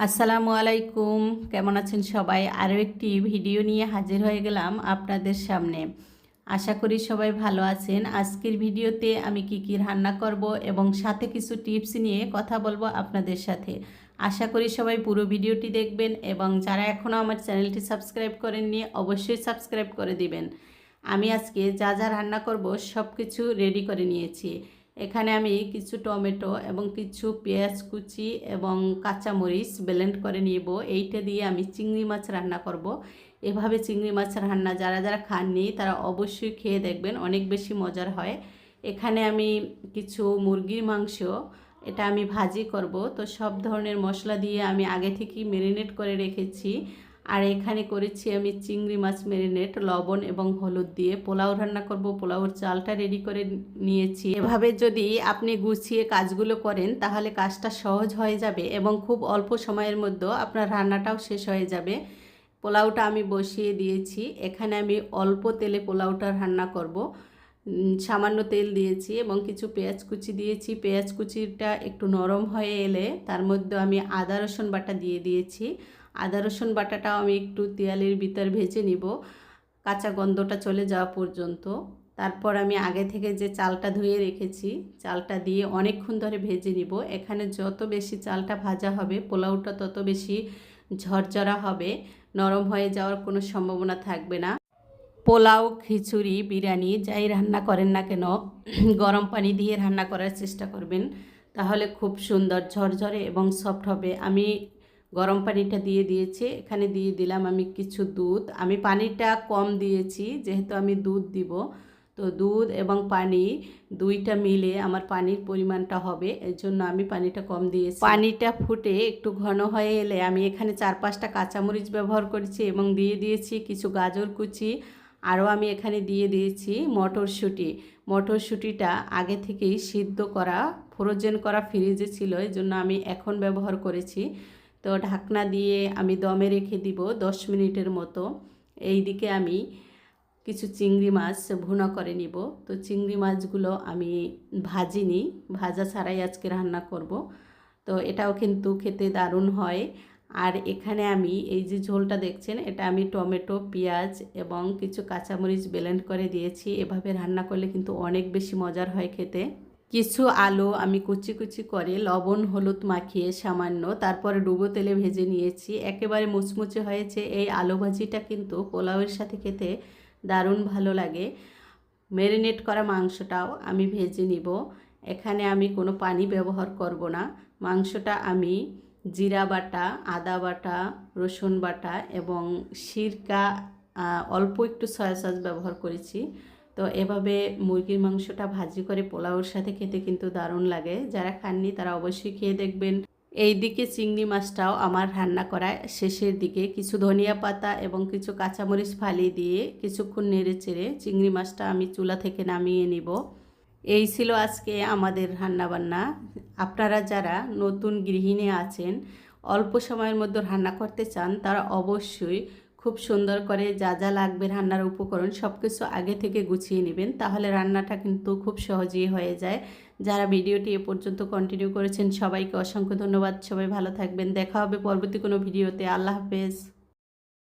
আসসালামু আলাইকুম, কেমন আছেন সবাই? আরও একটি ভিডিও নিয়ে হাজির হয়ে গেলাম আপনাদের সামনে। আশা করি সবাই ভালো আছেন। আজকের ভিডিওতে আমি কি রান্না করব এবং সাথে কিছু টিপস নিয়ে কথা বলবো আপনাদের সাথে। আশা করি সবাই পুরো ভিডিওটি দেখবেন এবং যারা এখনও আমার চ্যানেলটি সাবস্ক্রাইব করেননি অবশ্যই সাবস্ক্রাইব করে দিবেন। আমি আজকে যা যা রান্না করব সব কিছু রেডি করে নিয়েছি। এখানে আমি কিছু টমেটো এবং কিছু পেঁয়াজ কুচি এবং কাঁচামরিচ ব্লেন্ড করে নিব। এইটা দিয়ে আমি চিংড়ি মাছ রান্না করব। এভাবে চিংড়ি মাছ রান্না যারা যারা খাননি তারা অবশ্যই খেয়ে দেখবেন, অনেক বেশি মজার হয়। এখানে আমি কিছু মুরগির মাংস, এটা আমি ভাজি করব। তো সব ধরনের মশলা দিয়ে আমি আগে থেকেই ম্যারিনেট করে রেখেছি। আর এখানে করেছি আমি চিংড়ি মাছ ম্যারিনেট লবণ এবং হলুদ দিয়ে। পোলাও রান্না করব, পোলাওর চালটা রেডি করে নিয়েছি। এভাবে যদি আপনি গুছিয়ে কাজগুলো করেন তাহলে কাজটা সহজ হয়ে যাবে এবং খুব অল্প সময়ের মধ্যে আপনার রান্নাটাও শেষ হয়ে যাবে। পোলাওটা আমি বসিয়ে দিয়েছি। এখানে আমি অল্প তেলে পোলাওটা রান্না করব। সামান্য তেল দিয়েছি এবং কিছু পেঁয়াজ কুচি দিয়েছি। পেঁয়াজ কুচিটা একটু নরম হয়ে এলে তার মধ্যে আমি আদা রসুন বাটা দিয়ে দিয়েছি। আদা রসুন বাটাটাও আমি একটু তেলের ভিতর ভেজে নিব, কাঁচা গন্ধটা চলে যাওয়া পর্যন্ত। তারপর আমি আগে থেকে যে চালটা ধুয়ে রেখেছি চালটা দিয়ে অনেকক্ষণ ধরে ভেজে নিব। এখানে যত বেশি চালটা ভাজা হবে পোলাওটা তত বেশি ঝরঝরা হবে, নরম হয়ে যাওয়ার কোনো সম্ভাবনা থাকবে না। পোলাও, খিচুড়ি, বিরিয়ানি যাই রান্না করেন না কেন গরম পানি দিয়ে রান্না করার চেষ্টা করবেন, তাহলে খুব সুন্দর ঝরঝরে এবং সফট হবে। আমি গরম পানিটা দিয়ে দিয়েছি। এখানে দিয়ে দিলাম আমি কিছু দুধ। আমি পানিটা কম দিয়েছি যেহেতু আমি দুধ দিব। তো দুধ এবং পানি দুইটা মিলে আমার পানির পরিমাণটা হবে, এর জন্য আমি পানিটা কম দিয়েছি। পানিটা ফুটে একটু ঘন হয়ে এলে আমি এখানে 4-5টা কাঁচামরিচ ব্যবহার করেছি এবং দিয়ে দিয়েছি কিছু গাজর কুচি। আরও আমি এখানে দিয়ে দিয়েছি মটরশুঁটি। মটরশুঁটিটা আগে থেকেই সিদ্ধ করা, ফ্রোজেন করা ফ্রিজে ছিল, এই জন্য আমি এখন ব্যবহার করেছি। তো ঢাকনা দিয়ে আমি দমে রেখে দিব 10 মিনিটের মতো। এই দিকে আমি কিছু চিংড়ি মাছ ভুনা করে নিব। তো চিংড়ি মাছগুলো আমি ভাজিনি, ভাজা ছাড়াই আজকে রান্না করব। তো এটাও কিন্তু খেতে দারুণ হয়। আর এখানে আমি এই যে ঝোলটা দেখছেন এটা আমি টমেটো, পেঁয়াজ এবং কিছু কাঁচামরিচ ব্লেন্ড করে দিয়েছি। এভাবে রান্না করলে কিন্তু অনেক বেশি মজার হয় খেতে। কিছু আলু আমি কুচি কুচি করে লবণ হলুদ মাখিয়ে সামান্য তারপরে ডুবো তেলে ভেজে নিয়েছি। একেবারে মুচমুচে হয়েছে। এই আলু ভাজিটা কিন্তু পোলাওয়ের সাথে খেতে দারুণ ভালো লাগে। ম্যারিনেট করা মাংসটাও আমি ভেজে নিব। এখানে আমি কোনো পানি ব্যবহার করব না। মাংসটা আমি জিরা বাটা, আদা বাটা, রসুন বাটা এবং সিরকা, অল্প একটু সয়া সস ব্যবহার করেছি। তো এভাবে মুরগির মাংসটা ভাজি করে পোলাওর সাথে খেতে কিন্তু দারুণ লাগে। যারা খাননি তারা অবশ্যই খেয়ে দেখবেন। এই দিকে চিংড়ি মাছটাও আমার রান্না করা শেষের দিকে। কিছু ধনিয়া পাতা এবং কিছু কাঁচামরিচ ফালি দিয়ে কিছুক্ষণ নেড়ে চেড়ে চিংড়ি মাছটা আমি চুলা থেকে নামিয়ে নিব। এই ছিল আজকে আমাদের রান্নাবান্না। আপনারা যারা নতুন গৃহিণী আছেন, অল্প সময়ের মধ্যে রান্না করতে চান, তারা অবশ্যই খুব সুন্দর করে যা যা লাগবে রান্নার উপকরণ সব কিছু আগে থেকে গুছিয়ে নেবেন, তাহলে রান্নাটা কিন্তু খুব সহজেই হয়ে যায়। যারা ভিডিওটি এ পর্যন্ত কন্টিনিউ করেছেন সবাইকে অসংখ্য ধন্যবাদ। সবাই ভালো থাকবেন। দেখা হবে পরবর্তী কোনো ভিডিওতে। আল্লাহ হাফেজ।